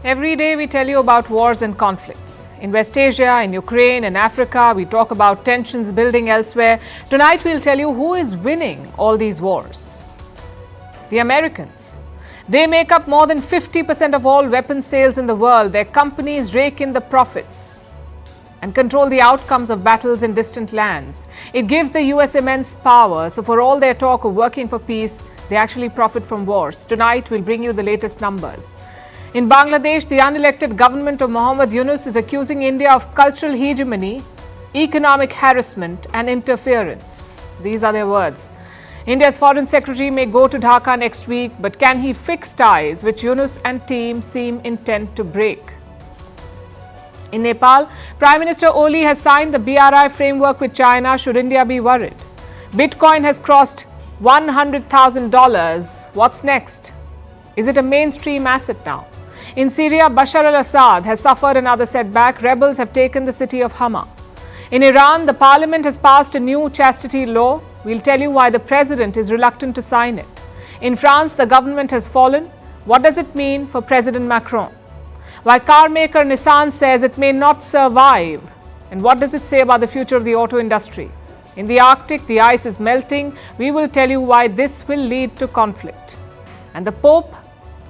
Every day we tell you about wars and conflicts. In West Asia, in Ukraine, in Africa, we talk about tensions building elsewhere. Tonight we'll tell you who is winning all these wars. The Americans. They make up more than 50% of all weapons sales in the world. Their companies rake in the profits and control the outcomes of battles in distant lands. It gives the US immense power. So for all their talk of working for peace, they actually profit from wars. Tonight we'll bring you the latest numbers. In Bangladesh, the unelected government of Mohammad Yunus is accusing India of cultural hegemony, economic harassment and interference. These are their words. India's Foreign Secretary may go to Dhaka next week, but can he fix ties which Yunus and team seem intent to break? In Nepal, Prime Minister Oli has signed the BRI framework with China should India be worried. Bitcoin has crossed $100,000. What's next? Is it a mainstream asset now? In Syria, Bashar al-Assad has suffered another setback. Rebels have taken the city of Hama. In Iran, the parliament has passed a new chastity law. We'll tell you why the president is reluctant to sign it. In France, the government has fallen. What does it mean for President Macron? Why car maker Nissan says it may not survive. And what does it say about the future of the auto industry? In the Arctic, the ice is melting. We will tell you why this will lead to conflict. And the Pope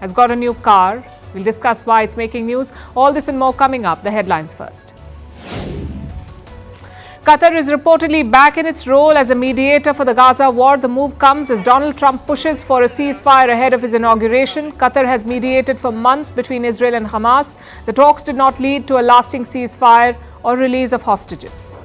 has got a new car. We'll discuss why it's making news. All this and more coming up. The headlines first. Qatar is reportedly back in its role as a mediator for the Gaza war. The move comes as Donald Trump pushes for a ceasefire ahead of his inauguration. Qatar has mediated for months between Israel and Hamas. The talks did not lead to a lasting ceasefire or release of hostages.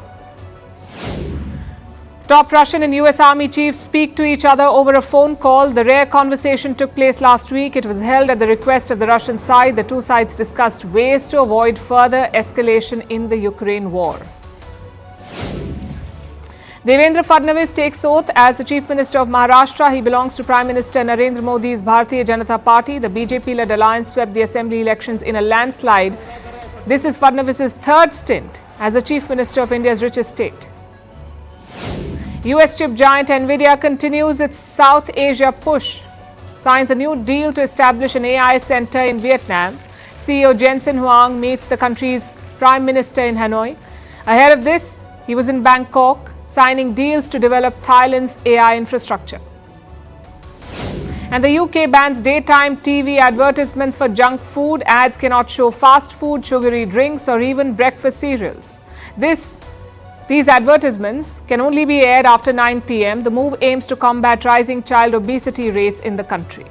Top Russian and US Army chiefs speak to each other over a phone call. The rare conversation took place last week. It was held at the request of the Russian side. The two sides discussed ways to avoid further escalation in the Ukraine war. Devendra Fadnavis takes oath as the Chief Minister of Maharashtra. He belongs to Prime Minister Narendra Modi's Bharatiya Janata Party. The BJP-led alliance swept the assembly elections in a landslide. This is Fadnavis's third stint as the Chief Minister of India's richest state. US chip giant Nvidia continues its South Asia push, signs a new deal to establish an AI center in Vietnam. CEO Jensen Huang meets the country's Prime Minister in Hanoi. Ahead of this, he was in Bangkok, signing deals to develop Thailand's AI infrastructure. And the UK bans daytime TV advertisements for junk food. Ads cannot show fast food, sugary drinks, or even breakfast cereals. These advertisements can only be aired after 9 p.m. The move aims to combat rising child obesity rates in the country.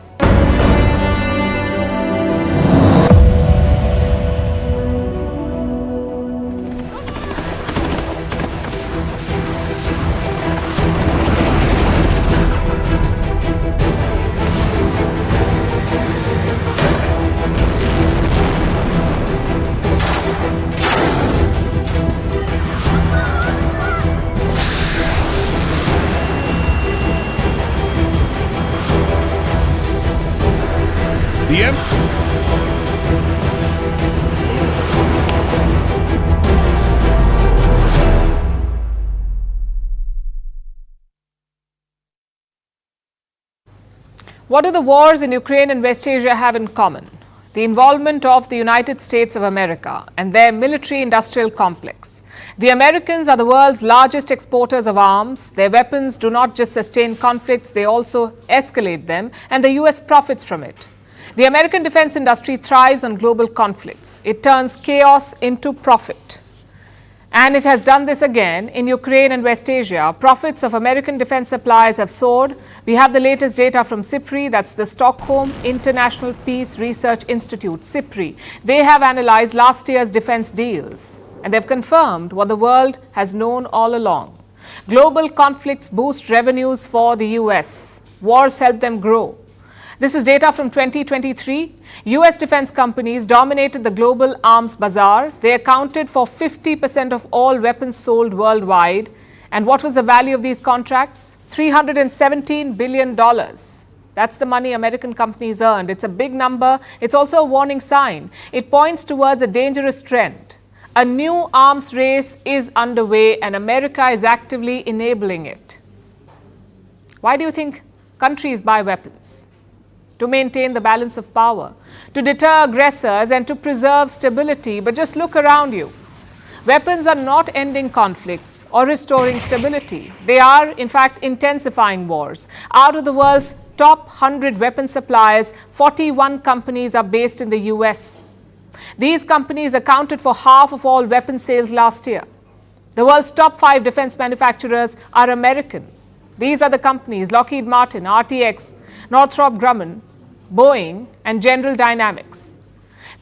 What do the wars in Ukraine and West Asia have in common? The involvement of the United States of America and their military-industrial complex. The Americans are the world's largest exporters of arms. Their weapons do not just sustain conflicts, they also escalate them, and the US profits from it. The American defense industry thrives on global conflicts. It turns chaos into profit. And it has done this again in Ukraine and West Asia. Profits of American defense suppliers have soared. We have the latest data from SIPRI, that's the Stockholm International Peace Research Institute, SIPRI. They have analyzed last year's defense deals, and they've confirmed what the world has known all along. Global conflicts boost revenues for the US. Wars help them grow. This is data from 2023. US defense companies dominated the global arms bazaar. They accounted for 50% of all weapons sold worldwide. And what was the value of these contracts? $317 billion. That's the money American companies earned. It's a big number. It's also a warning sign. It points towards a dangerous trend. A new arms race is underway and America is actively enabling it. Why do you think countries buy weapons? to maintain the balance of power, to deter aggressors and to preserve stability. But just look around you. Weapons are not ending conflicts or restoring stability. They are, in fact, intensifying wars. Out of the world's top 100 weapon suppliers, 41 companies are based in the US. These companies accounted for half of all weapon sales last year. The world's top 5 defense manufacturers are American. These are the companies: Lockheed Martin, RTX, Northrop Grumman, Boeing, and General Dynamics.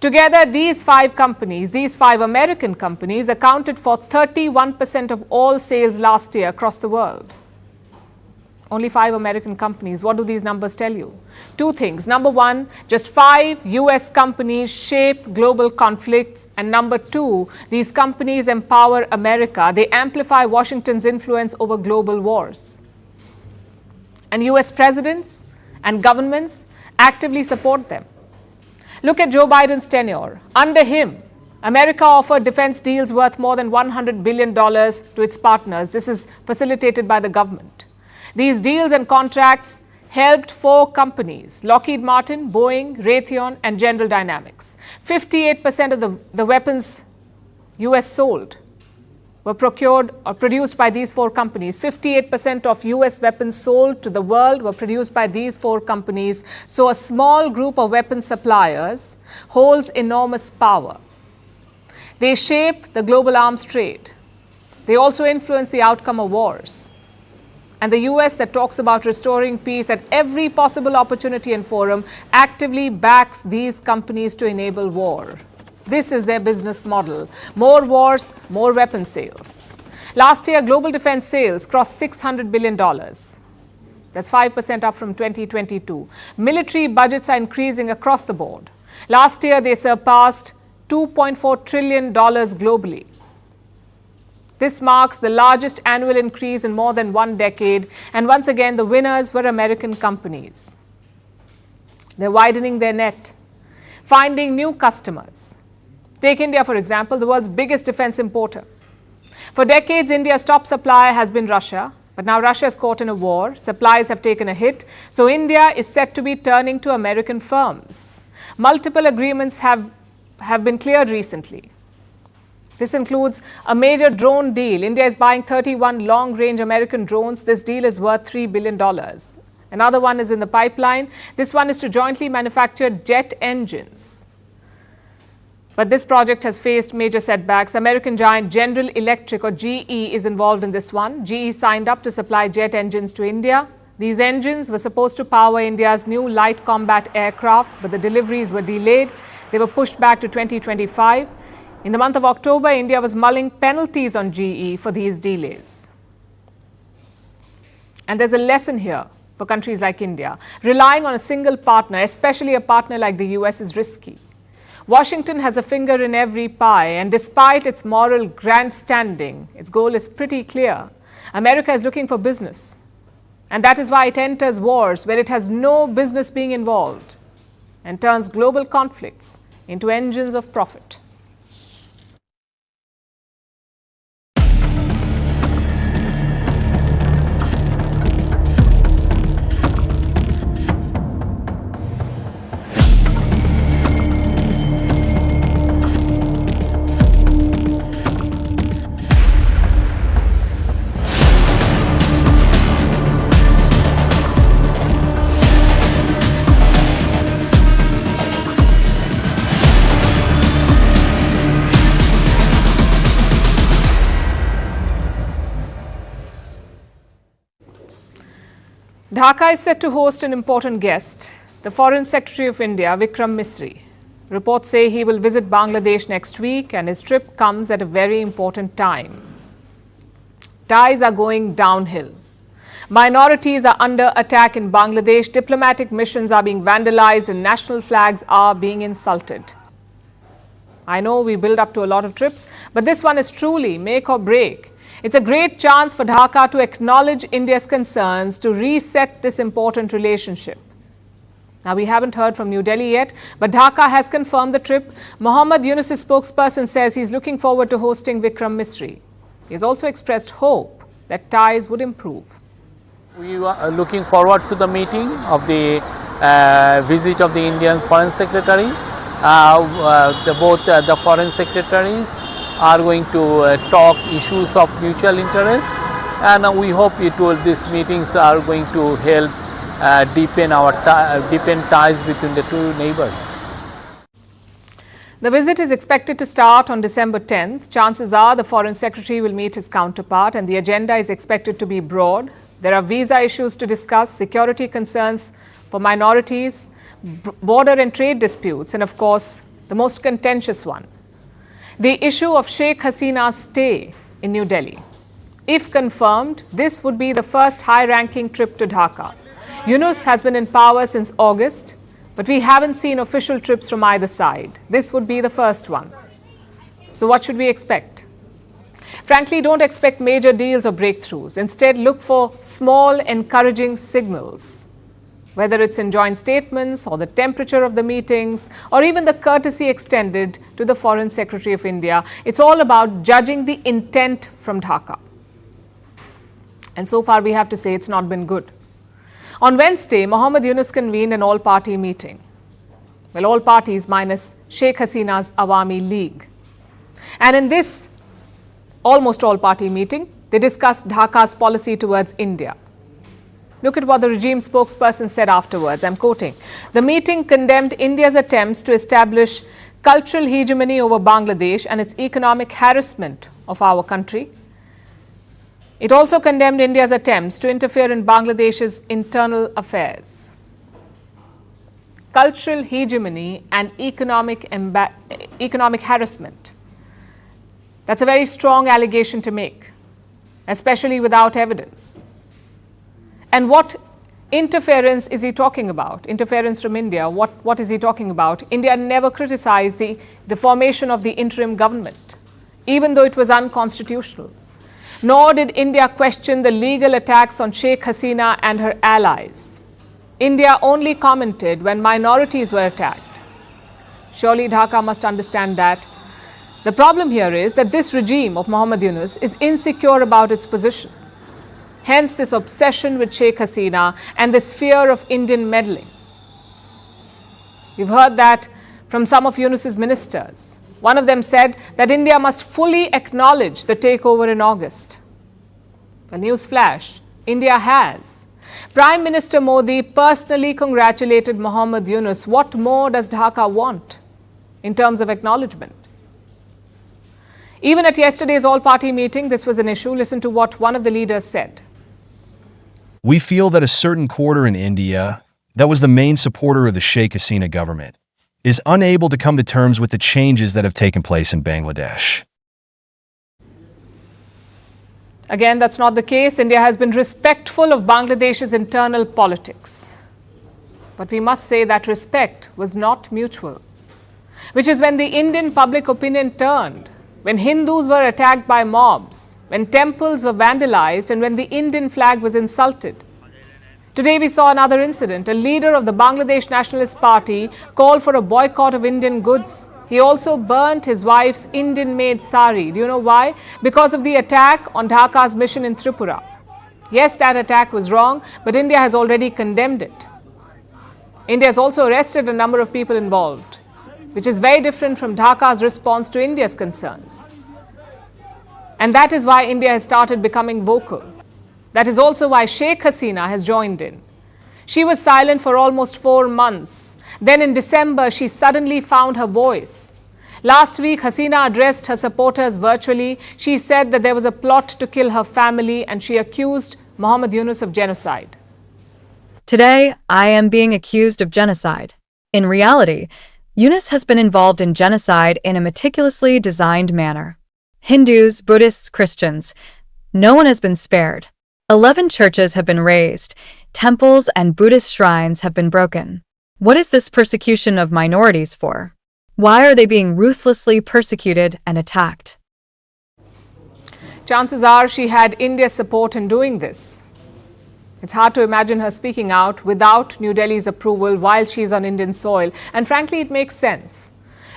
Together, these 5 companies, these 5 American companies, accounted for 31% of all sales last year across the world. Only 5 American companies. What do these numbers tell you? 2 things. Number 1, just 5 US companies shape global conflicts. And number 2, these companies empower America. They amplify Washington's influence over global wars. And US presidents and governments actively support them. Look at Joe Biden's tenure. Under him, America offered defense deals worth more than $100 billion to its partners. This is facilitated by the government. These deals and contracts helped 4 companies: Lockheed Martin, Boeing, Raytheon, and General Dynamics. 58% of the weapons US sold were procured or produced by these 4 companies. 58% of US weapons sold to the world were produced by these 4 companies. So a small group of weapon suppliers holds enormous power. They shape the global arms trade. They also influence the outcome of wars. And the US, that talks about restoring peace at every possible opportunity and forum, actively backs these companies to enable war. This is their business model. More wars, more weapon sales. Last year, global defense sales crossed $600 billion. That's 5% up from 2022. Military budgets are increasing across the board. Last year, they surpassed $2.4 trillion globally. This marks the largest annual increase in more than 1 decade. And once again, the winners were American companies. They're widening their net, finding new customers. Take India, for example, the world's biggest defense importer. For decades, India's top supplier has been Russia, but now Russia is caught in a war. Supplies have taken a hit, so India is set to be turning to American firms. Multiple agreements have been cleared recently. This includes a major drone deal. India is buying 31 long-range American drones. This deal is worth $3 billion. Another one is in the pipeline. This one is to jointly manufacture jet engines. But this project has faced major setbacks. American giant General Electric, or GE, is involved in this one. GE signed up to supply jet engines to India. These engines were supposed to power India's new light combat aircraft, but the deliveries were delayed. They were pushed back to 2025. In the month of October, India was mulling penalties on GE for these delays. And there's a lesson here for countries like India. Relying on a single partner, especially a partner like the US, is risky. Washington has a finger in every pie, and despite its moral grandstanding, its goal is pretty clear. America is looking for business, and that is why it enters wars where it has no business being involved and turns global conflicts into engines of profit. Dhaka is set to host an important guest, the Foreign Secretary of India, Vikram Misri. Reports say he will visit Bangladesh next week, and his trip comes at a very important time. Ties are going downhill. Minorities are under attack in Bangladesh, diplomatic missions are being vandalized, and national flags are being insulted. I know we build up to a lot of trips, but this one is truly make or break. It's a great chance for Dhaka to acknowledge India's concerns to reset this important relationship. Now, we haven't heard from New Delhi yet, but Dhaka has confirmed the trip. Mohammad Yunus's spokesperson says he's looking forward to hosting Vikram Misri. He has also expressed hope that ties would improve. We are looking forward to the meeting of the visit of the Indian Foreign Secretary. Both the foreign secretaries are going to talk issues of mutual interest, and we hope these meetings are going to help deepen ties between the two neighbors. The visit is expected to start on December 10th. Chances are the Foreign Secretary will meet his counterpart, and the agenda is expected to be broad. There are visa issues to discuss, security concerns for minorities, border and trade disputes, and of course, the most contentious one, the issue of Sheikh Hasina's stay in New Delhi. If confirmed, this would be the first high-ranking trip to Dhaka. Yunus has been in power since August, but we haven't seen official trips from either side. This would be the first one. So what should we expect? Frankly, don't expect major deals or breakthroughs. Instead, look for small, encouraging signals, whether it's in joint statements or the temperature of the meetings or even the courtesy extended to the Foreign Secretary of India. It's all about judging the intent from Dhaka. And so far, we have to say it's not been good. On Wednesday, Mohammad Yunus convened an all-party meeting. Well, all parties minus Sheikh Hasina's Awami League. And in this almost all-party meeting, they discussed Dhaka's policy towards India. Look at what the regime spokesperson said afterwards. I'm quoting. The meeting condemned India's attempts to establish cultural hegemony over Bangladesh and its economic harassment of our country. It also condemned India's attempts to interfere in Bangladesh's internal affairs. Cultural hegemony and economic harassment. That's a very strong allegation to make, especially without evidence. And what interference is he talking about? Interference from India. What is he talking about? India never criticized the formation of the interim government, even though it was unconstitutional. Nor did India question the legal attacks on Sheikh Hasina and her allies. India only commented when minorities were attacked. Surely Dhaka must understand that. The problem here is that this regime of Mohammad Yunus is insecure about its position. Hence this obsession with Sheikh Hasina and this fear of Indian meddling. We've heard that from some of Yunus's ministers. One of them said that India must fully acknowledge the takeover in August. A news flash, India has. Prime Minister Modi personally congratulated Mohammad Yunus. What more does Dhaka want in terms of acknowledgement? Even at yesterday's all-party meeting, this was an issue. Listen to what one of the leaders said. We feel that a certain quarter in India, that was the main supporter of the Sheikh Hasina government, is unable to come to terms with the changes that have taken place in Bangladesh. Again, that's not the case. India has been respectful of Bangladesh's internal politics. But we must say that respect was not mutual, which is when the Indian public opinion turned, when Hindus were attacked by mobs, when temples were vandalized, and when the Indian flag was insulted. Today we saw another incident. A leader of the Bangladesh Nationalist Party called for a boycott of Indian goods. He also burnt his wife's Indian-made sari. Do you know why? Because of the attack on Dhaka's mission in Tripura. Yes, that attack was wrong, but India has already condemned it. India has also arrested a number of people involved, which is very different from Dhaka's response to India's concerns. And that is why India has started becoming vocal. That is also why Sheikh Hasina has joined in. She was silent for almost 4 months. Then in December, she suddenly found her voice. Last week, Hasina addressed her supporters virtually. She said that there was a plot to kill her family, and she accused Mohammad Yunus of genocide. Today, I am being accused of genocide. In reality, Yunus has been involved in genocide in a meticulously designed manner. Hindus, Buddhists, Christians, no one has been spared. 11 churches have been razed. Temples and Buddhist shrines have been broken. What is this persecution of minorities for? Why are they being ruthlessly persecuted and attacked? Chances are she had India's support in doing this. It's hard to imagine her speaking out without New Delhi's approval while she's on Indian soil. And frankly, it makes sense.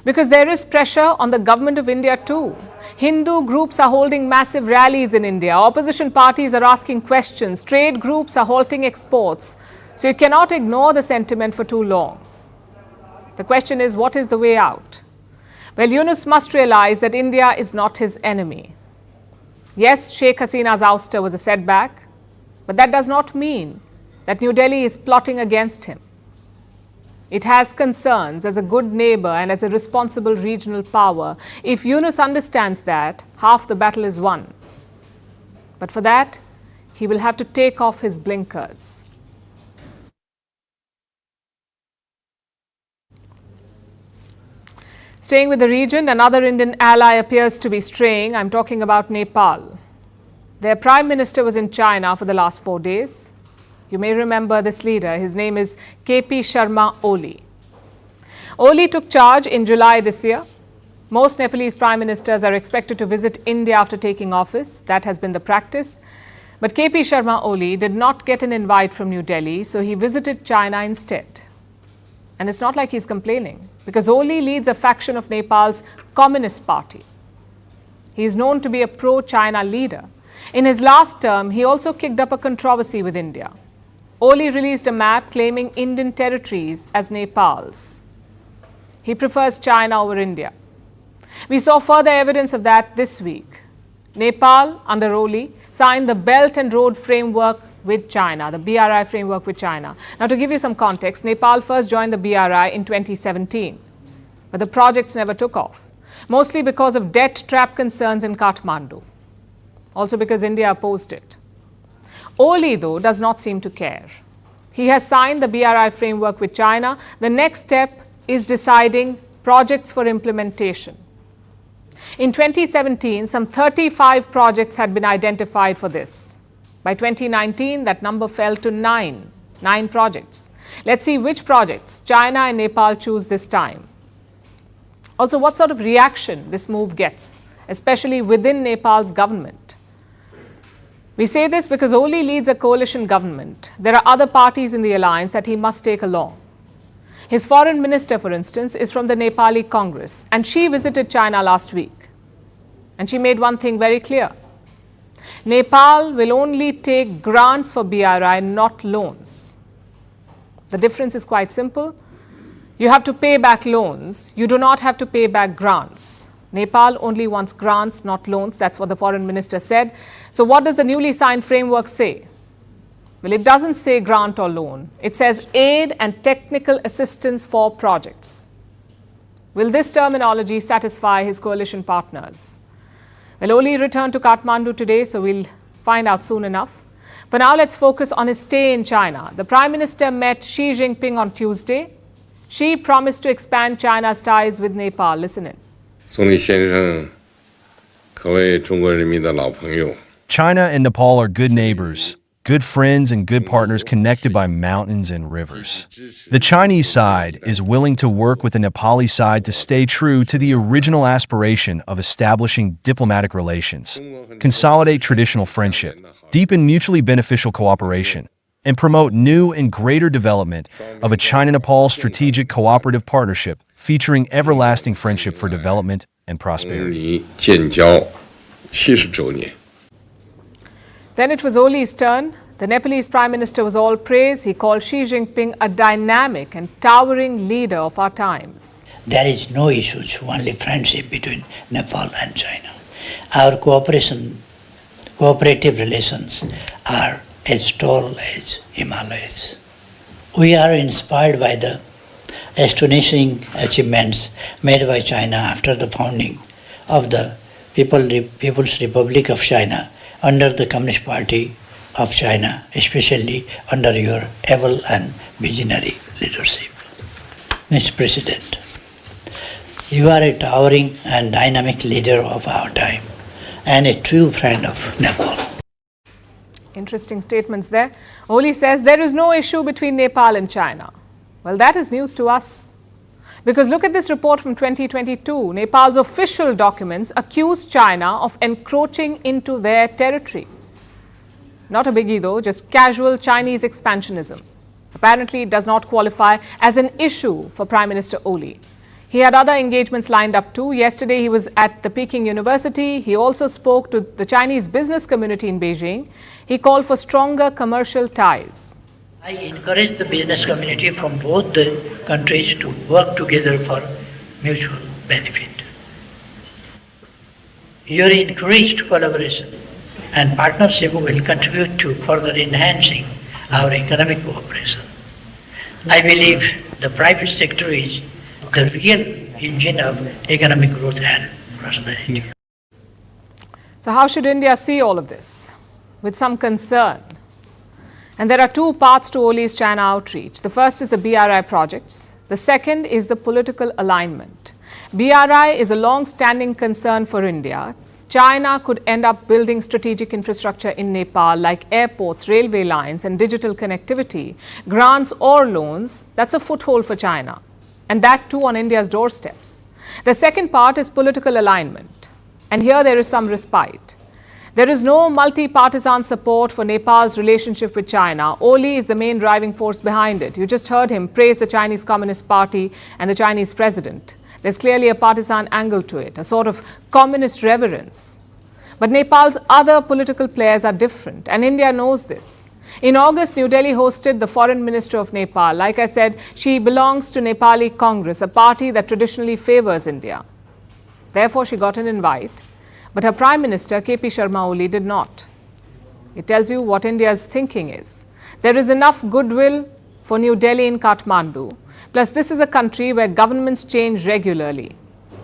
Because there is pressure on the government of India too. Hindu groups are holding massive rallies in India. Opposition parties are asking questions. Trade groups are halting exports. So you cannot ignore the sentiment for too long. The question is, what is the way out? Well, Yunus must realize that India is not his enemy. Yes, Sheikh Hasina's ouster was a setback, but that does not mean that New Delhi is plotting against him. It has concerns as a good neighbor and as a responsible regional power. If Yunus understands that, half the battle is won. But for that, he will have to take off his blinkers. Staying with the region, another Indian ally appears to be straying. I'm talking about Nepal. Their Prime Minister was in China for the last 4 days. You may remember this leader. His name is KP Sharma Oli. Oli took charge in July this year. Most Nepalese prime ministers are expected to visit India after taking office. That has been the practice. But KP Sharma Oli did not get an invite from New Delhi, so he visited China instead. And it's not like he's complaining, because Oli leads a faction of Nepal's Communist Party. He is known to be a pro-China leader. In his last term, he also kicked up a controversy with India. Oli released a map claiming Indian territories as Nepal's. He prefers China over India. We saw further evidence of that this week. Nepal, under Oli, signed the Belt and Road Framework with China, the BRI framework with China. Now, to give you some context, Nepal first joined the BRI in 2017, but the projects never took off, mostly because of debt trap concerns in Kathmandu, also because India opposed it. Oli, though, does not seem to care. He has signed the BRI framework with China. The next step is deciding projects for implementation. In 2017, some 35 projects had been identified for this. By 2019, that number fell to 9 projects. Let's see which projects China and Nepal choose this time. Also, what sort of reaction this move gets, especially within Nepal's government. We say this because Oli leads a coalition government. There are other parties in the alliance that he must take along. His foreign minister, for instance, is from the Nepali Congress, and she visited China last week. And she made one thing very clear. Nepal will only take grants for BRI, not loans. The difference is quite simple. You have to pay back loans. You do not have to pay back grants. Nepal only wants grants, not loans. That's what the foreign minister said. So what does the newly signed framework say? Well, it doesn't say grant or loan. It says aid and technical assistance for projects. Will this terminology satisfy his coalition partners? Well, Oli returned to Kathmandu today, so we'll find out soon enough. For now, let's focus on his stay in China. The Prime Minister met Xi Jinping on Tuesday. Xi promised to expand China's ties with Nepal. Listen in. 总理先生，可谓中国人民的老朋友。 China and Nepal are good neighbors, good friends, and good partners connected by mountains and rivers. The Chinese side is willing to work with the Nepali side to stay true to the original aspiration of establishing diplomatic relations, consolidate traditional friendship, deepen mutually beneficial cooperation, and promote new and greater development of a China-Nepal strategic cooperative partnership featuring everlasting friendship for development and prosperity. 建交70周年。 Then it was Oli's turn. The Nepalese Prime Minister was all praise. He called Xi Jinping a dynamic and towering leader of our times. There is no issues, only friendship between Nepal and China. Our cooperative relations are as tall as Himalayas. We are inspired by the astonishing achievements made by China after the founding of the People's Republic of China under the Communist Party of China, especially under your able and visionary leadership. Mr. President, you are a towering and dynamic leader of our time and a true friend of Nepal. Interesting statements there. Oli says there is no issue between Nepal and China. Well, that is news to us. Because look at this report from 2022. Nepal's official documents accuse China of encroaching into their territory. Not a biggie though, just casual Chinese expansionism. Apparently, it does not qualify as an issue for Prime Minister Oli. He had other engagements lined up too. Yesterday, he was at the Peking University. He also spoke to the Chinese business community in Beijing. He called for stronger commercial ties. I encourage the business community from both the countries to work together for mutual benefit. Your increased collaboration and partnership will contribute to further enhancing our economic cooperation. I believe the private sector is the real engine of economic growth and prosperity. So how should India see all of this? With some concern. And there are two paths to Oli's China outreach. The first is the BRI projects. The second is the political alignment. BRI is a long-standing concern for India. China could end up building strategic infrastructure in Nepal like airports, railway lines and digital connectivity, grants or loans. That's a foothold for China. And that too on India's doorsteps. The second part is political alignment. And here there is some respite. There is no multi-partisan support for Nepal's relationship with China. Oli is the main driving force behind it. You just heard him praise the Chinese Communist Party and the Chinese president. There's clearly a partisan angle to it, a sort of communist reverence. But Nepal's other political players are different, and India knows this. In August, New Delhi hosted the foreign minister of Nepal. Like I said, she belongs to Nepali Congress, a party that traditionally favors India. Therefore, she got an invite. But her Prime Minister, KP Sharma Oli, did not. It tells you what India's thinking is. There is enough goodwill for New Delhi and Kathmandu. Plus, this is a country where governments change regularly.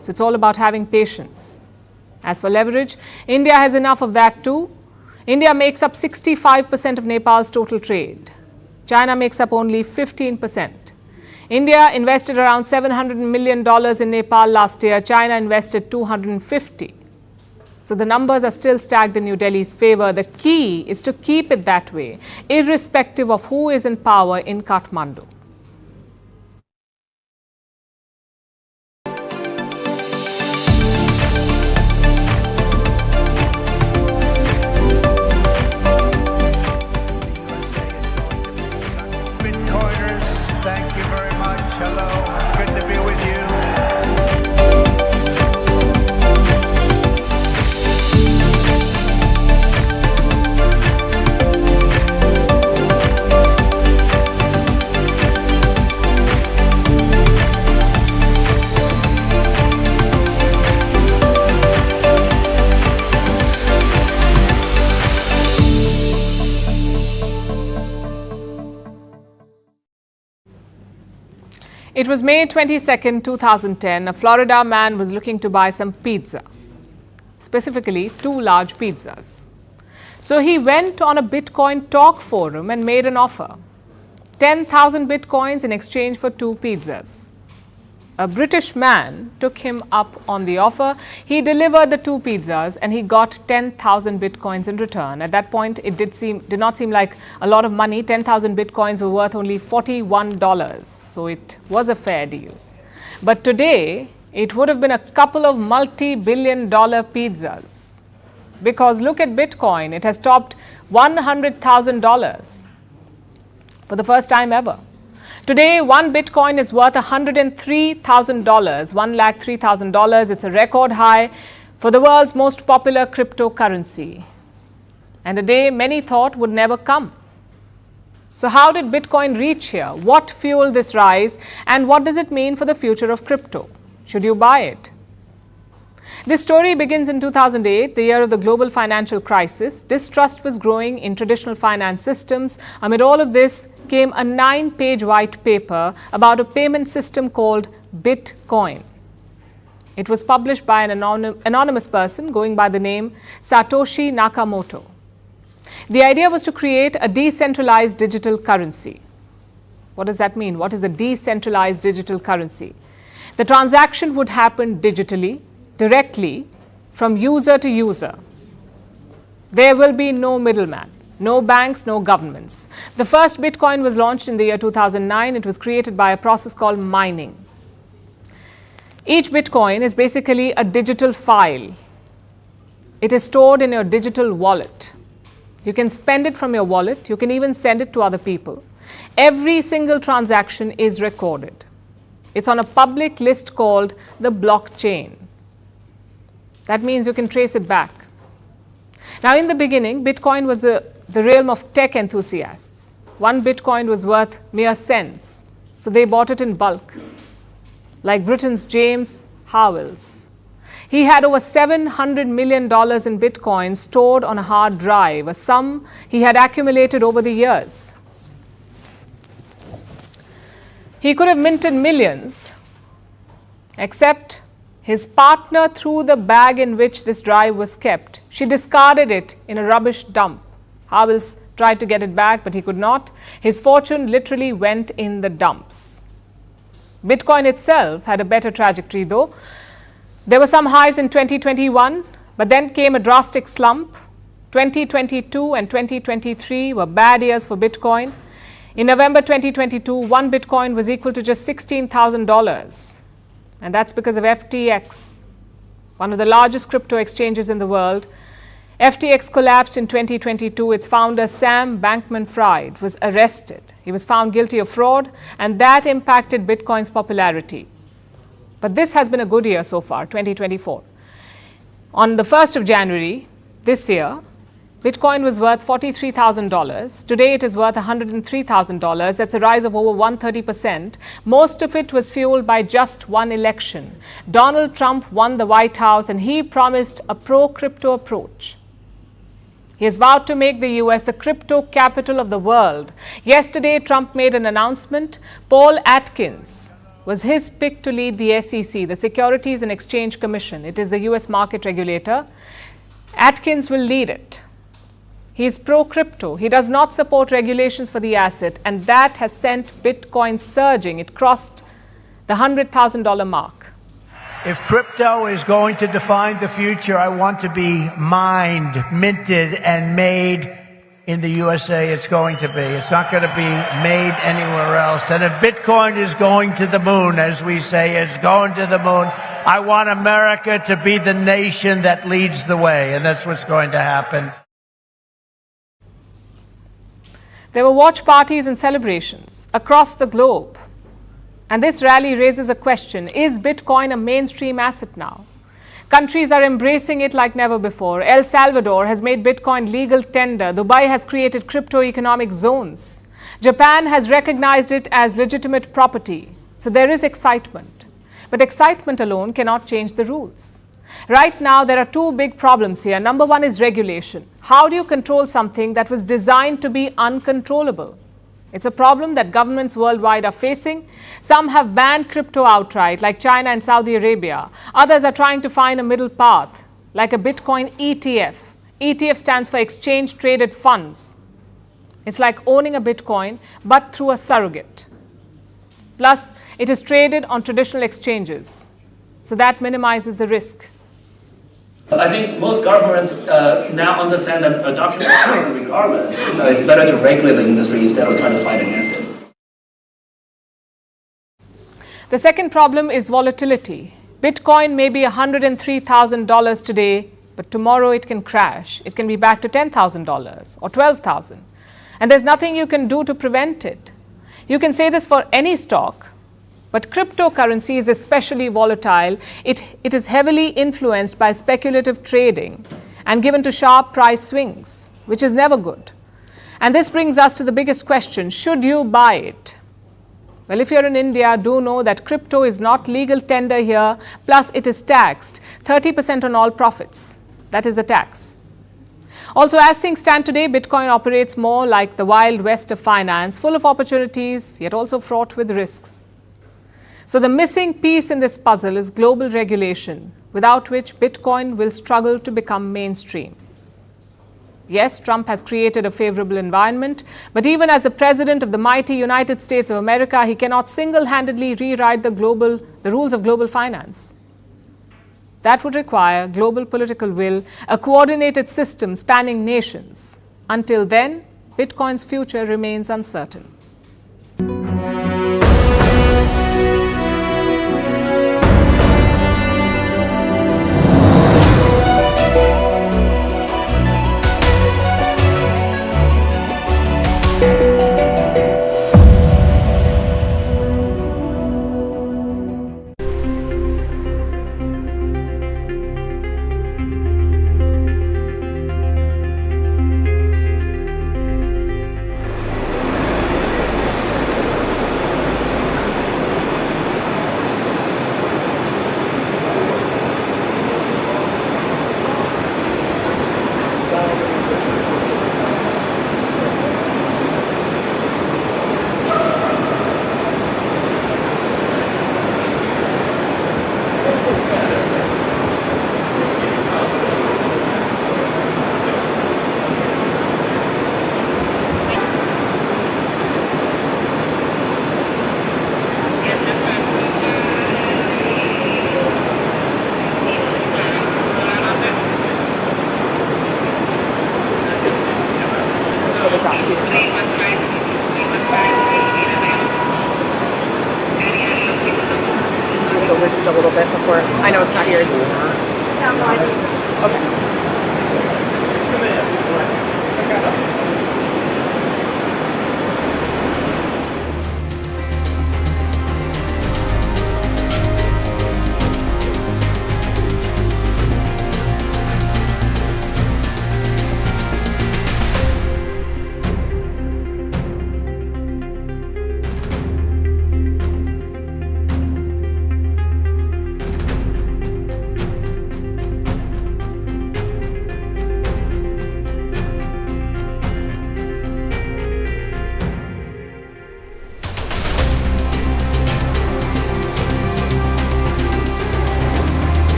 So it's all about having patience. As for leverage, India has enough of that too. India makes up 65% of Nepal's total trade. China makes up only 15%. India invested around $700 million in Nepal last year. China invested 250. So the numbers are still stacked in New Delhi's favor. The key is to keep it that way, irrespective of who is in power in Kathmandu. Bitcoiners, thank you very much. Hello, it's good to be with you. It was May 22nd, 2010. A Florida man was looking to buy some pizza, specifically 2 large pizzas. So he went on a Bitcoin talk forum and made an offer. 10,000 Bitcoins in exchange for 2 pizzas. A British man took him up on the offer. He delivered the 2 pizzas and he got 10,000 Bitcoins in return. At that point, it did not seem like a lot of money. 10,000 Bitcoins were worth only $41. So it was a fair deal. But today, it would have been a couple of multi-billion-dollar pizzas. Because look at Bitcoin, it has topped $100,000 for the first time ever. Today, 1 Bitcoin is worth $103,000, $103,000. It's a record high for the world's most popular cryptocurrency. And a day many thought would never come. So how did Bitcoin reach here? What fueled this rise? And what does it mean for the future of crypto? Should you buy it? This story begins in 2008, the year of the global financial crisis. Distrust was growing in traditional finance systems. Amid all of this came a 9-page white paper about a payment system called Bitcoin. It was published by an anonymous person going by the name Satoshi Nakamoto. The idea was to create a decentralized digital currency. What does that mean? What is a decentralized digital currency? The transaction would happen digitally, directly, from user to user. There will be no middleman. No banks, no governments. The first Bitcoin was launched in the year 2009. It was created by a process called mining. Each Bitcoin is basically a digital file. It is stored in your digital wallet. You can spend it from your wallet. You can even send it to other people. Every single transaction is recorded. It's on a public list called the blockchain. That means you can trace it back. Now, in the beginning, Bitcoin was the realm of tech enthusiasts. one Bitcoin was worth mere cents, so they bought it in bulk, like Britain's James Howells. He had over $700 million in Bitcoin stored on a hard drive, a sum he had accumulated over the years. He could have minted millions, except his partner threw the bag in which this drive was kept. She discarded it in a rubbish dump. Howells tried to get it back, but he could not. His fortune literally went in the dumps. Bitcoin itself had a better trajectory, though. There were some highs in 2021, but then came a drastic slump. 2022 and 2023 were bad years for Bitcoin. In November 2022, one Bitcoin was equal to just $16,000. And that's because of FTX, one of the largest crypto exchanges in the world. FTX collapsed in 2022. Its founder, Sam Bankman-Fried, was arrested. He was found guilty of fraud, and that impacted Bitcoin's popularity. But this has been a good year so far, 2024. On the 1st of January this year, Bitcoin was worth $43,000. Today it is worth $103,000. That's a rise of over 130%. Most of it was fueled by just one election. Donald Trump won the White House and he promised a pro-crypto approach. He has vowed to make the US the crypto capital of the world. Yesterday, Trump made an announcement. Paul Atkins was his pick to lead the SEC, the Securities and Exchange Commission. It is the US market regulator. Atkins will lead it. He is pro-crypto. He does not support regulations for the asset, and that has sent Bitcoin surging. It crossed the $100,000 mark. If crypto is going to define the future, I want to be mined, minted, and made in the USA. It's going to be. It's not going to be made anywhere else. And if Bitcoin is going to the moon, as we say, it's going to the moon, I want America to be the nation that leads the way. And that's what's going to happen. There were watch parties and celebrations across the globe. And this rally raises a question: is Bitcoin a mainstream asset now? Countries are embracing it like never before. El Salvador has made Bitcoin legal tender. Dubai has created crypto economic zones. Japan has recognized it as legitimate property. So there is excitement. But excitement alone cannot change the rules. Right now, there are two big problems here. Number one is regulation. How do you control something that was designed to be uncontrollable? It's a problem that governments worldwide are facing. Some have banned crypto outright, like China and Saudi Arabia. Others are trying to find a middle path, like a Bitcoin ETF. ETF stands for Exchange Traded Funds. It's like owning a Bitcoin, but through a surrogate. Plus, it is traded on traditional exchanges. So that minimizes the risk. I think most governments now understand that adoption is happening regardless. It's better to regulate the industry instead of trying to fight against it. The second problem is volatility. Bitcoin may be $103,000 today, but tomorrow it can crash. It can be back to $10,000 or $12,000. And there's nothing you can do to prevent it. You can say this for any stock. But cryptocurrency is especially volatile. It is heavily influenced by speculative trading and given to sharp price swings, which is never good. And this brings us to the biggest question: should you buy it? Well, if you're in India, do know that crypto is not legal tender here, plus it is taxed 30% on all profits. That is the tax. Also, as things stand today, Bitcoin operates more like the Wild West of finance, full of opportunities, yet also fraught with risks. So the missing piece in this puzzle is global regulation, without which Bitcoin will struggle to become mainstream. Yes, Trump has created a favorable environment, but even as the president of the mighty United States of America, he cannot single-handedly rewrite the rules of global finance. That would require global political will, a coordinated system spanning nations. Until then, Bitcoin's future remains uncertain. before. I know it's not here. Okay.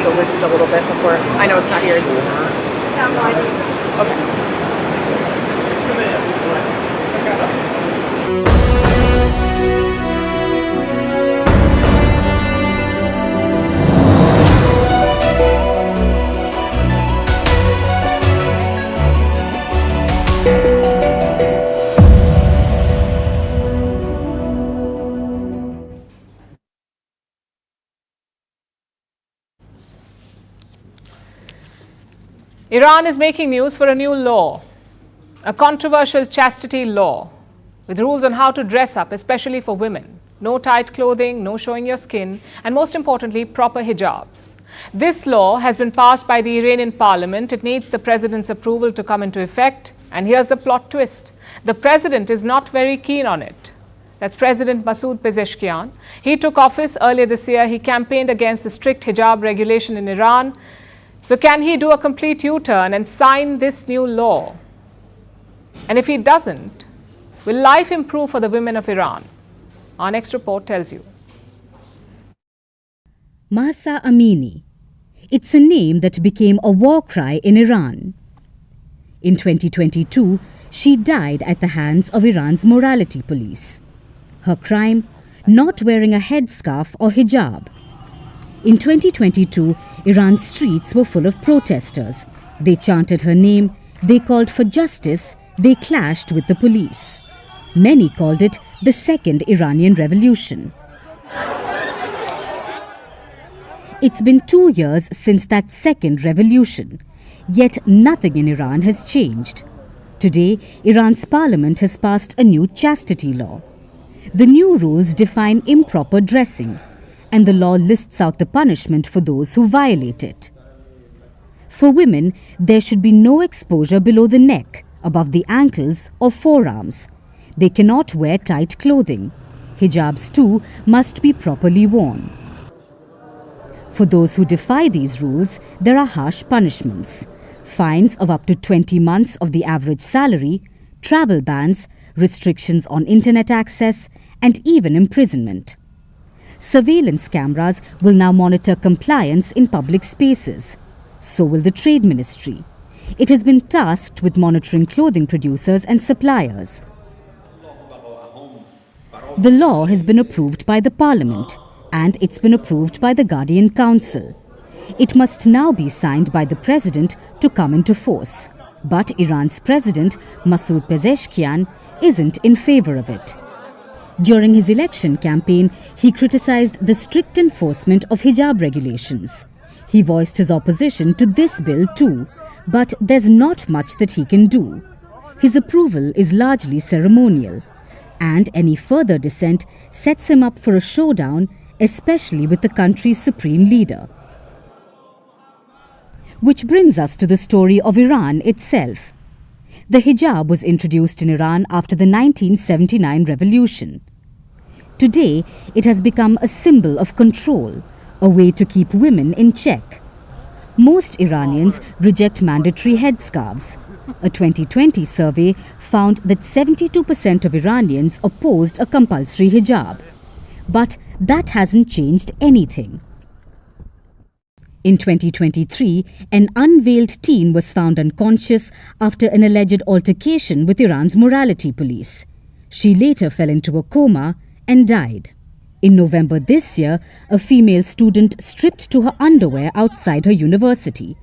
Over just a little bit before. I know it's not here. Okay. 2 minutes. Iran is making news for a new law, a controversial chastity law with rules on how to dress up, especially for women. No tight clothing, no showing your skin, and most importantly, proper hijabs. This law has been passed by the Iranian parliament. It needs the president's approval to come into effect. And here's the plot twist. The president is not very keen on it. That's President Masoud Pezeshkian. He took office earlier this year. He campaigned against the strict hijab regulation in Iran. So can he do a complete U-turn and sign this new law? And if he doesn't, will life improve for the women of Iran? Our next report tells you. Mahsa Amini. It's a name that became a war cry in Iran. In 2022, she died at the hands of Iran's morality police. Her crime? Not wearing a headscarf or hijab. In 2022, Iran's streets were full of protesters. They chanted her name, they called for justice, they clashed with the police. Many called it the Second Iranian Revolution. It's been 2 years since that second revolution, yet nothing in Iran has changed. Today, Iran's parliament has passed a new chastity law. The new rules define improper dressing, and the law lists out the punishment for those who violate it. For women, there should be no exposure below the neck, above the ankles or forearms. They cannot wear tight clothing. Hijabs too must be properly worn. For those who defy these rules, there are harsh punishments. Fines of up to 20 months of the average salary, travel bans, restrictions on internet access, and even imprisonment. Surveillance cameras will now monitor compliance in public spaces. So will the Trade Ministry. It has been tasked with monitoring clothing producers and suppliers. The law has been approved by the Parliament, and it's been approved by the Guardian Council. It must now be signed by the President to come into force. But Iran's President, Masoud Pezeshkian, isn't in favor of it. During his election campaign, he criticized the strict enforcement of hijab regulations. He voiced his opposition to this bill too, but there's not much that he can do. His approval is largely ceremonial, and any further dissent sets him up for a showdown, especially with the country's supreme leader. Which brings us to the story of Iran itself. The hijab was introduced in Iran after the 1979 revolution. Today, it has become a symbol of control, a way to keep women in check. Most Iranians reject mandatory headscarves. A 2020 survey found that 72% of Iranians opposed a compulsory hijab. But that hasn't changed anything. In 2023, an unveiled teen was found unconscious after an alleged altercation with Iran's morality police. She later fell into a coma and died. In November this year, a female student stripped to her underwear outside her university.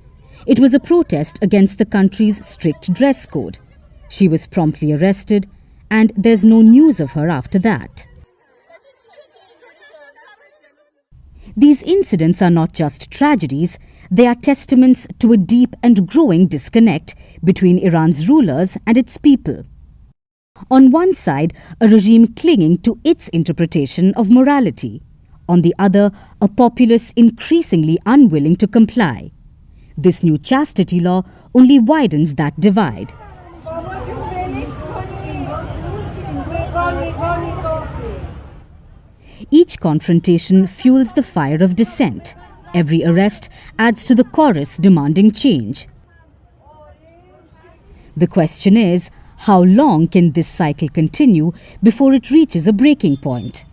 It was a protest against the country's strict dress code. She was promptly arrested, and there's no news of her after that. These incidents are not just tragedies, they are testaments to a deep and growing disconnect between Iran's rulers and its people. On one side, a regime clinging to its interpretation of morality. On the other, a populace increasingly unwilling to comply. This new chastity law only widens that divide. Each confrontation fuels the fire of dissent. Every arrest adds to the chorus demanding change. The question is, how long can this cycle continue before it reaches a breaking point?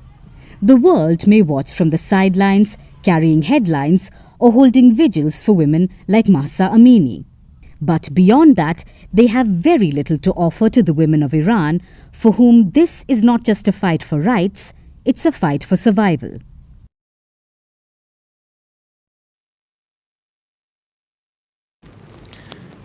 The world may watch from the sidelines, carrying headlines or holding vigils for women like Mahsa Amini. But beyond that, they have very little to offer to the women of Iran, for whom this is not just a fight for rights, it's a fight for survival.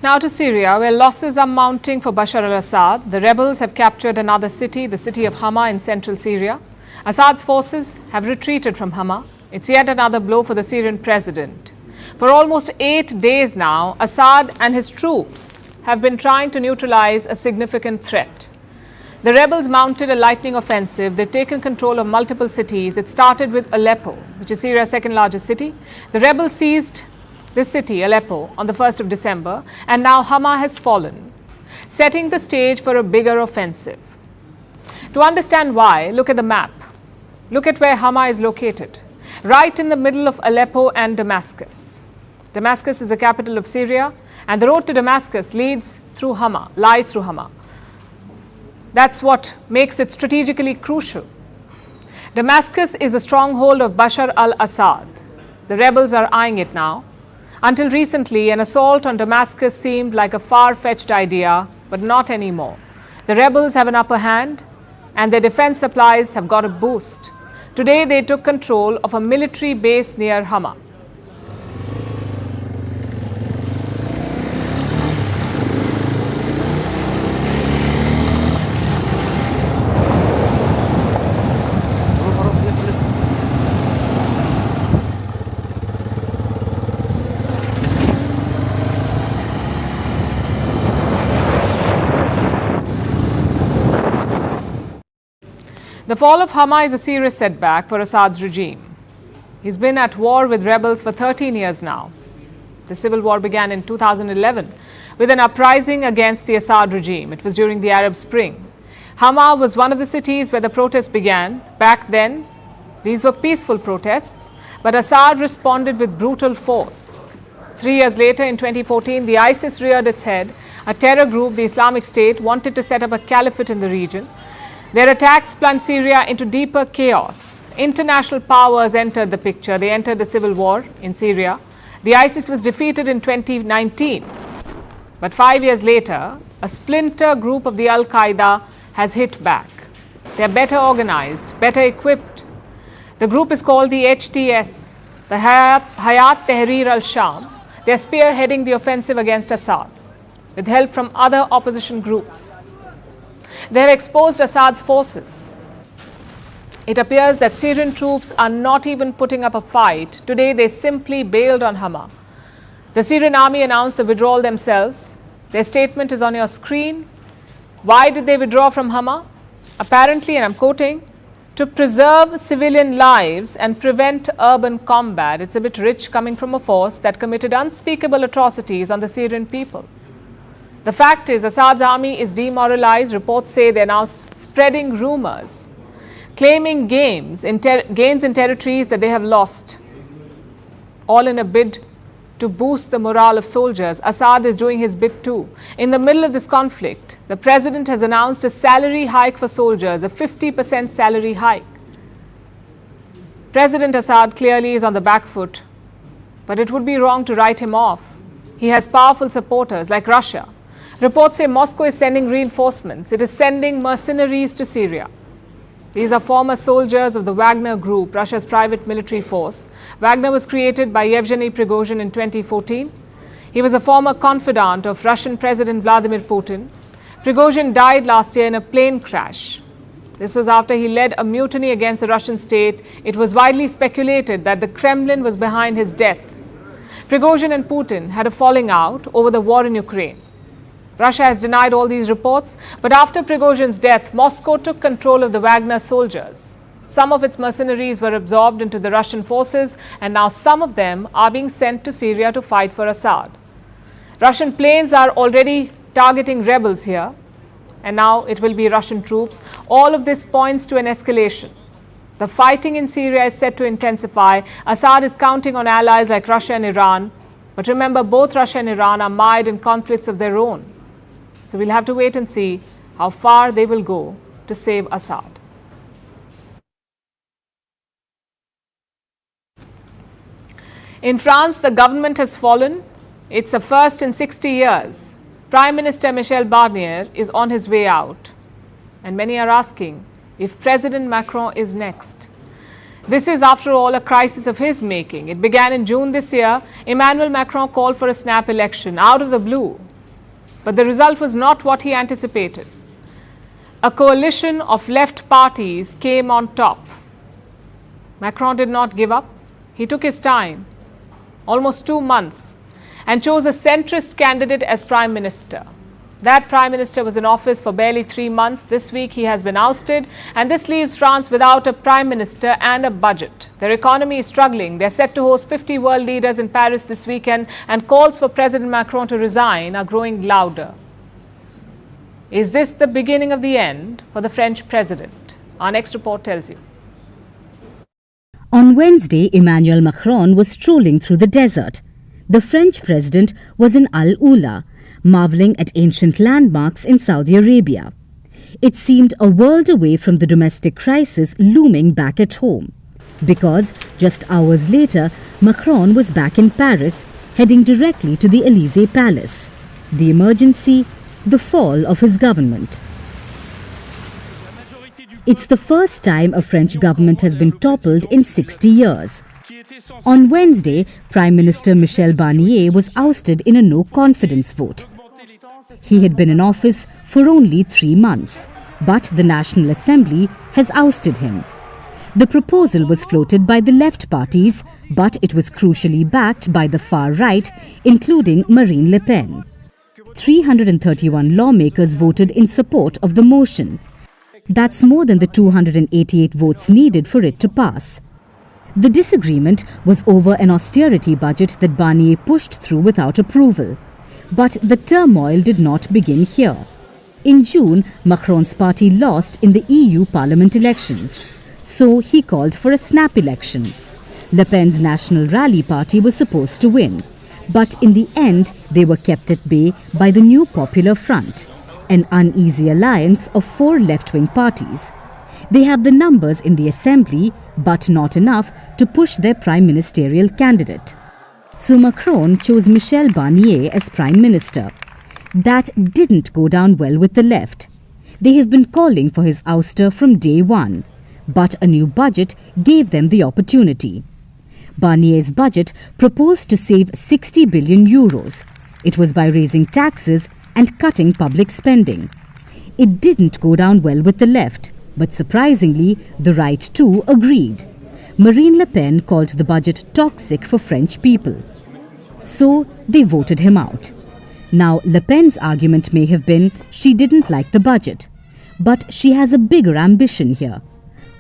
Now to Syria, where losses are mounting for Bashar al-Assad. The rebels have captured another city, the city of Hama in central Syria. Assad's forces have retreated from Hama. It's yet another blow for the Syrian president. For almost 8 days now, Assad and his troops have been trying to neutralize a significant threat. The rebels mounted a lightning offensive. They've taken control of multiple cities. It started with Aleppo, which is Syria's second largest city. The rebels seized this city, Aleppo, on the 1st of December, and now Hama has fallen, setting the stage for a bigger offensive. To understand why, look at the map. Look at where Hama is located, right in the middle of Aleppo and Damascus. Damascus is the capital of Syria, and the road to Damascus lies through Hama. That's what makes it strategically crucial. Damascus is the stronghold of Bashar al-Assad. The rebels are eyeing it now. Until recently, an assault on Damascus seemed like a far-fetched idea, but not anymore. The rebels have an upper hand, and their defense supplies have got a boost. Today, they took control of a military base near Hama. The fall of Hama is a serious setback for Assad's regime. He's been at war with rebels for 13 years now. The civil war began in 2011 with an uprising against the Assad regime. It was during the Arab Spring. Hama was one of the cities where the protests began. Back then, these were peaceful protests, but Assad responded with brutal force. 3 years later, in 2014, the ISIS reared its head. A terror group, the Islamic State, wanted to set up a caliphate in the region. Their attacks plunged Syria into deeper chaos. International powers entered the picture. They entered the civil war in Syria. The ISIS was defeated in 2019. But 5 years later, a splinter group of the Al-Qaeda has hit back. They are better organized, better equipped. The group is called the HTS, the Hayat Tahrir al-Sham. They are spearheading the offensive against Assad with help from other opposition groups. They have exposed Assad's forces. It appears that Syrian troops are not even putting up a fight. Today, they simply bailed on Hama. The Syrian army announced the withdrawal themselves. Their statement is on your screen. Why did they withdraw from Hama? Apparently, and I'm quoting, to preserve civilian lives and prevent urban combat. It's a bit rich coming from a force that committed unspeakable atrocities on the Syrian people. The fact is, Assad's army is demoralized. Reports say they're now spreading rumors, claiming gains in territories that they have lost, all in a bid to boost the morale of soldiers. Assad is doing his bit too. In the middle of this conflict, the president has announced a salary hike for soldiers, a 50% salary hike. President Assad clearly is on the back foot, but it would be wrong to write him off. He has powerful supporters like Russia. Reports say Moscow is sending reinforcements. It is sending mercenaries to Syria. These are former soldiers of the Wagner Group, Russia's private military force. Wagner was created by Yevgeny Prigozhin in 2014. He was a former confidant of Russian President Vladimir Putin. Prigozhin died last year in a plane crash. This was after he led a mutiny against the Russian state. It was widely speculated that the Kremlin was behind his death. Prigozhin and Putin had a falling out over the war in Ukraine. Russia has denied all these reports, but after Prigozhin's death, Moscow took control of the Wagner soldiers. Some of its mercenaries were absorbed into the Russian forces, and now some of them are being sent to Syria to fight for Assad. Russian planes are already targeting rebels here, and now it will be Russian troops. All of this points to an escalation. The fighting in Syria is set to intensify. Assad is counting on allies like Russia and Iran. But remember, both Russia and Iran are mired in conflicts of their own. So we'll have to wait and see how far they will go to save Assad. In France, the government has fallen. It's a first in 60 years. Prime Minister Michel Barnier is on his way out. And many are asking if President Macron is next. This is, after all, a crisis of his making. It began in June this year. Emmanuel Macron called for a snap election out of the blue. But the result was not what he anticipated. A coalition of left parties came on top. Macron did not give up. He took his time, almost 2 months, and chose a centrist candidate as prime minister. That prime minister was in office for barely 3 months. This week he has been ousted, and this leaves France without a prime minister and a budget. Their economy is struggling. They're set to host 50 world leaders in Paris this weekend, and calls for President Macron to resign are growing louder. Is this the beginning of the end for the French president? Our next report tells you. On Wednesday, Emmanuel Macron was strolling through the desert. The French president was in Al Ula, marveling at ancient landmarks in Saudi Arabia. It seemed a world away from the domestic crisis looming back at home, because just hours later, Macron was back in Paris, heading directly to the Élysée Palace. The emergency, the fall of his government. It's the first time a French government has been toppled in 60 years. On Wednesday, Prime Minister Michel Barnier was ousted in a no-confidence vote. He had been in office for only 3 months, but the National Assembly has ousted him. The proposal was floated by the left parties, but it was crucially backed by the far right, including Marine Le Pen. 331 lawmakers voted in support of the motion. That's more than the 288 votes needed for it to pass. The disagreement was over an austerity budget that Barnier pushed through without approval. But the turmoil did not begin here. In June, Macron's party lost in the EU Parliament elections, so he called for a snap election. Le Pen's National Rally Party was supposed to win, but in the end they were kept at bay by the New Popular Front, an uneasy alliance of 4 left-wing parties. They have the numbers in the assembly, but not enough to push their prime ministerial candidate. So Macron chose Michel Barnier as prime minister. That didn't go down well with the left. They have been calling for his ouster from day one, but a new budget gave them the opportunity. Barnier's budget proposed to save 60 billion euros. It was by raising taxes and cutting public spending. It didn't go down well with the left. But surprisingly, the right too agreed. Marine Le Pen called the budget toxic for French people. So they voted him out. Now, Le Pen's argument may have been she didn't like the budget. But she has a bigger ambition here.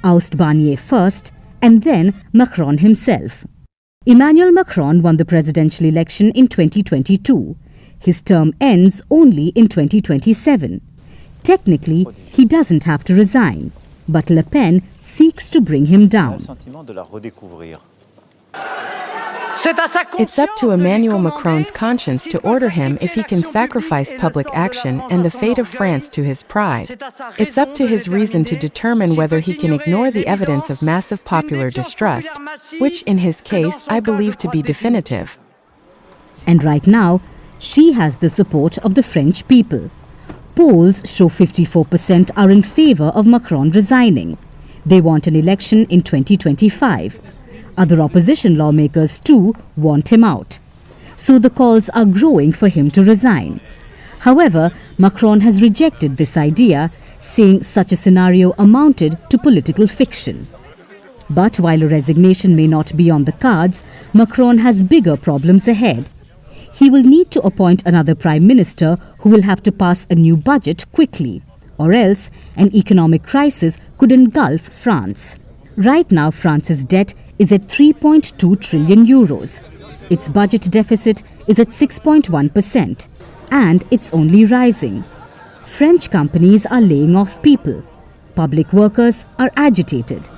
Oust Barnier first, and then Macron himself. Emmanuel Macron won the presidential election in 2022. His term ends only in 2027. Technically, he doesn't have to resign, but Le Pen seeks to bring him down. It's up to Emmanuel Macron's conscience to order him if he can sacrifice public action and the fate of France to his pride. It's up to his reason to determine whether he can ignore the evidence of massive popular distrust, which in his case I believe to be definitive. And right now, she has the support of the French people. Polls show 54% are in favor of Macron resigning. They want an election in 2025. Other opposition lawmakers too want him out. So the calls are growing for him to resign. However, Macron has rejected this idea, saying such a scenario amounted to political fiction. But while a resignation may not be on the cards, Macron has bigger problems ahead. He will need to appoint another prime minister who will have to pass a new budget quickly, or else an economic crisis could engulf France. Right now, France's debt is at 3.2 trillion euros. Its budget deficit is at 6.1%, and it's only rising. French companies are laying off people. Public workers are agitated.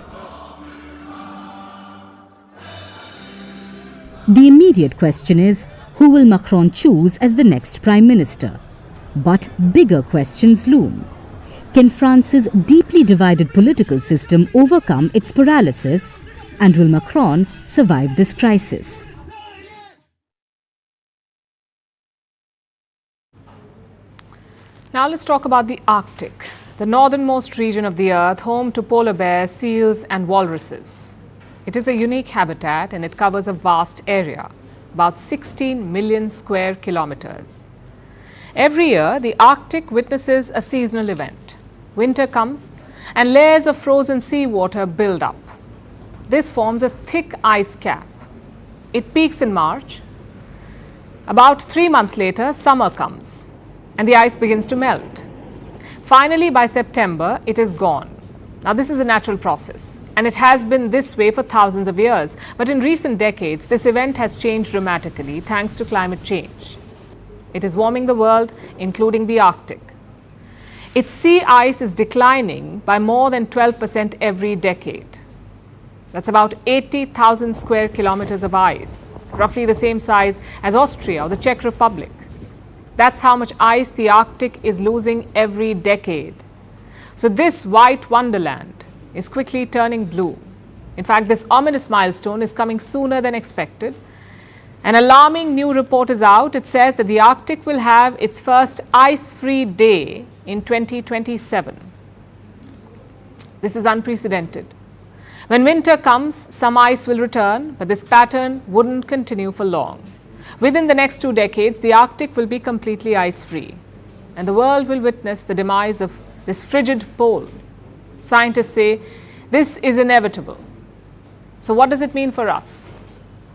The immediate question is, who will Macron choose as the next prime minister? But bigger questions loom. Can France's deeply divided political system overcome its paralysis? And will Macron survive this crisis? Now let's talk about the Arctic, the northernmost region of the Earth, home to polar bears, seals and walruses. It is a unique habitat and it covers a vast area, about 16 million square kilometers. Every year, the Arctic witnesses a seasonal event. Winter comes and layers of frozen seawater build up. This forms a thick ice cap. It peaks in March. About 3 months later, summer comes and the ice begins to melt. Finally, by September, it is gone. Now, this is a natural process and it has been this way for thousands of years. But in recent decades, this event has changed dramatically thanks to climate change. It is warming the world, including the Arctic. Its sea ice is declining by more than 12% every decade. That's about 80,000 square kilometers of ice, roughly the same size as Austria or the Czech Republic. That's how much ice the Arctic is losing every decade. So this white wonderland is quickly turning blue. In fact, this ominous milestone is coming sooner than expected. An alarming new report is out. It says that the Arctic will have its first ice-free day in 2027. This is unprecedented. When winter comes, some ice will return, but this pattern wouldn't continue for long. Within the next 2 decades, the Arctic will be completely ice-free, and the world will witness the demise of this frigid pole. Scientists say this is inevitable. So what does it mean for us?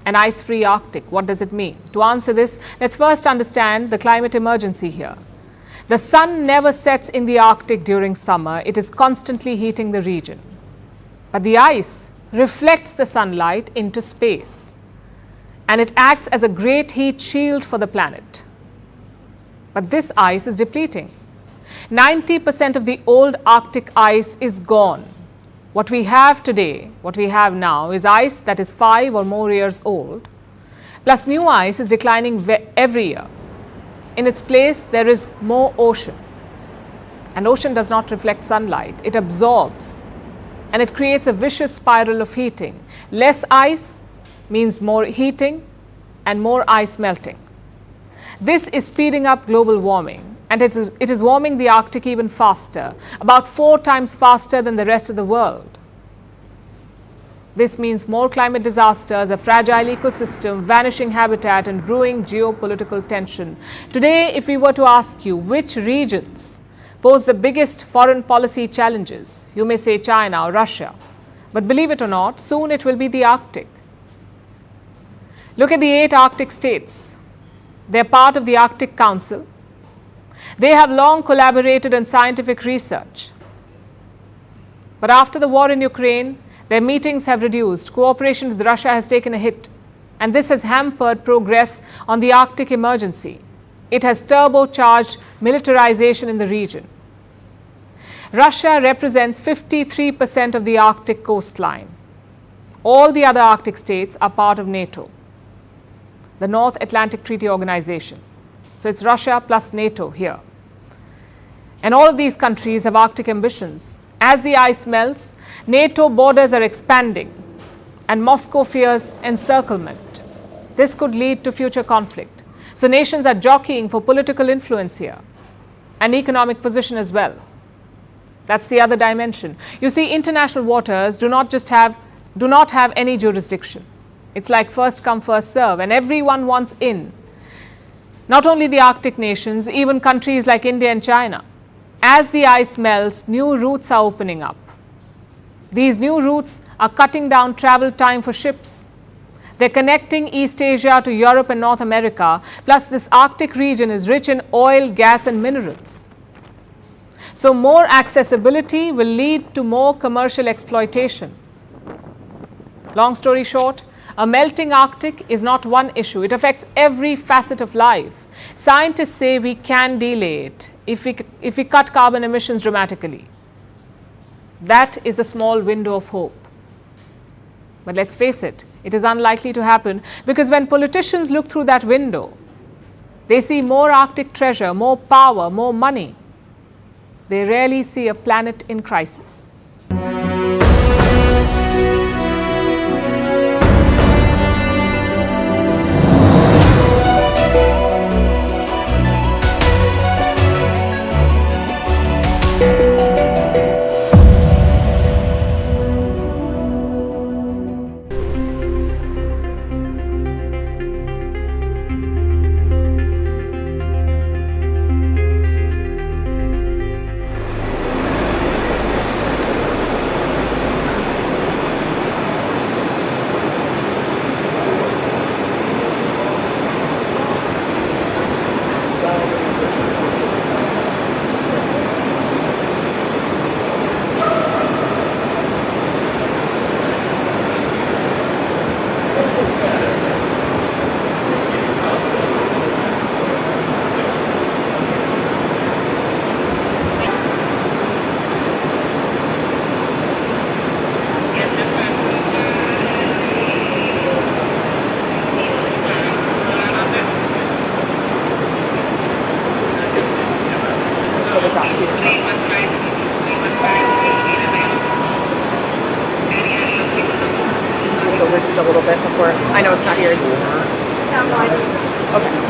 An ice-free Arctic, what does it mean? To answer this, let's first understand the climate emergency here. The sun never sets in the Arctic during summer. It is constantly heating the region. But the ice reflects the sunlight into space, and it acts as a great heat shield for the planet. But this ice is depleting. 90% of the old Arctic ice is gone. What we have today, what we have now, is ice that is 5 or more years old, plus new ice is declining every year. In its place, there is more ocean. And ocean does not reflect sunlight. It absorbs. And it creates a vicious spiral of heating. Less ice means more heating and more ice melting. This is speeding up global warming. And it is warming the Arctic even faster, about 4 times faster than the rest of the world. This means more climate disasters, a fragile ecosystem, vanishing habitat, and brewing geopolitical tension. Today, if we were to ask you which regions pose the biggest foreign policy challenges. You may say China or Russia, but believe it or not, soon it will be the Arctic. Look at the 8 Arctic states. They are part of the Arctic Council. They have long collaborated on scientific research. But after the war in Ukraine, their meetings have reduced. Cooperation with Russia has taken a hit, and this has hampered progress on the Arctic emergency. It has turbocharged militarization in the region. Russia represents 53% of the Arctic coastline. All the other Arctic states are part of NATO, the North Atlantic Treaty Organization. So it's Russia plus NATO here. And all of these countries have Arctic ambitions. As the ice melts, NATO borders are expanding, and Moscow fears encirclement. This could lead to future conflict. So nations are jockeying for political influence here and economic position as well. That's the other dimension. You see, international waters do not have any jurisdiction. It's like first come, first serve, and everyone wants in. Not only the Arctic nations, even countries like India and China. As the ice melts, new routes are opening up. These new routes are cutting down travel time for ships. They're connecting East Asia to Europe and North America. Plus, this Arctic region is rich in oil, gas, and minerals. So more accessibility will lead to more commercial exploitation. Long story short, a melting Arctic is not one issue. It affects every facet of life. Scientists say we can delay it if we cut carbon emissions dramatically. That is a small window of hope. But let's face it, it is unlikely to happen, because when politicians look through that window, they see more Arctic treasure, more power, more money. They rarely see a planet in crisis. Over just a little bit before. I know it's not here. Okay.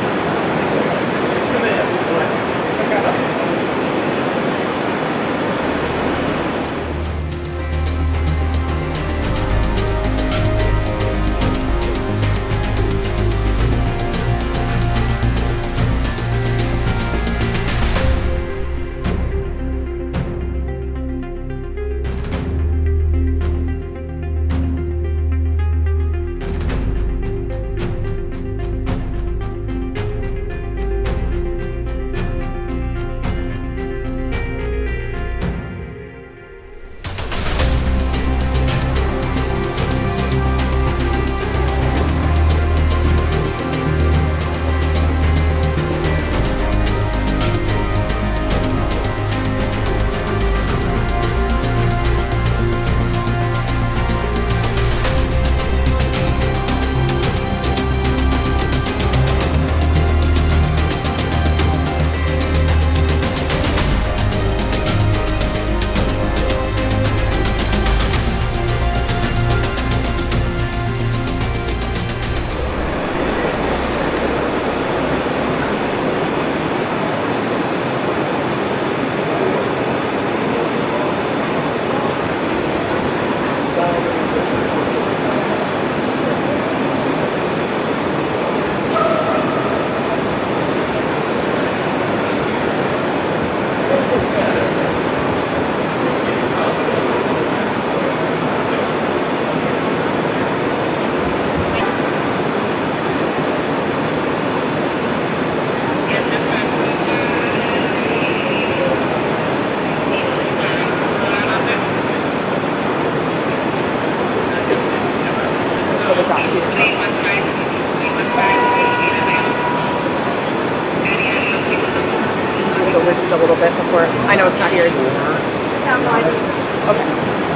So we're just a little bit before. I know it's not here. Okay.